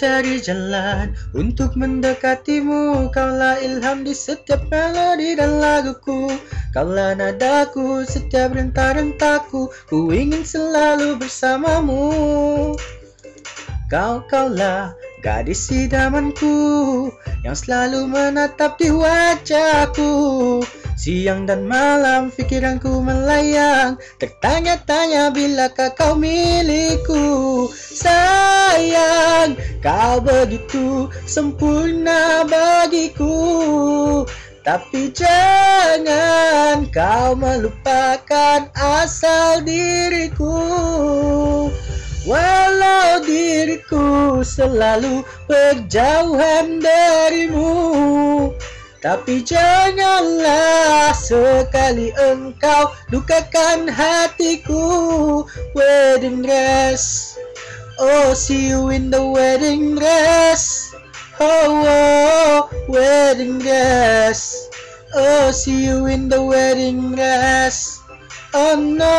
mencari jalan untuk mendekatimu. Kaulah ilham di setiap melodi dan laguku. Kaulah nadaku, setiap rentah-rentahku. Ku ingin selalu bersamamu. Kaulah gadis idamanku yang selalu menatap di wajahku. Siang dan malam pikiranku melayang, tertanya-tanya bilakah kau milikku. Sayang, kau begitu sempurna bagiku. Tapi jangan kau melupakan asal diriku. Walau diriku selalu berjauhan darimu, tapi janganlah sekali engkau lukakan hatiku. Wedding dress, oh see you in the wedding dress. Oh, oh wedding dress, oh see you in the wedding dress. Oh no.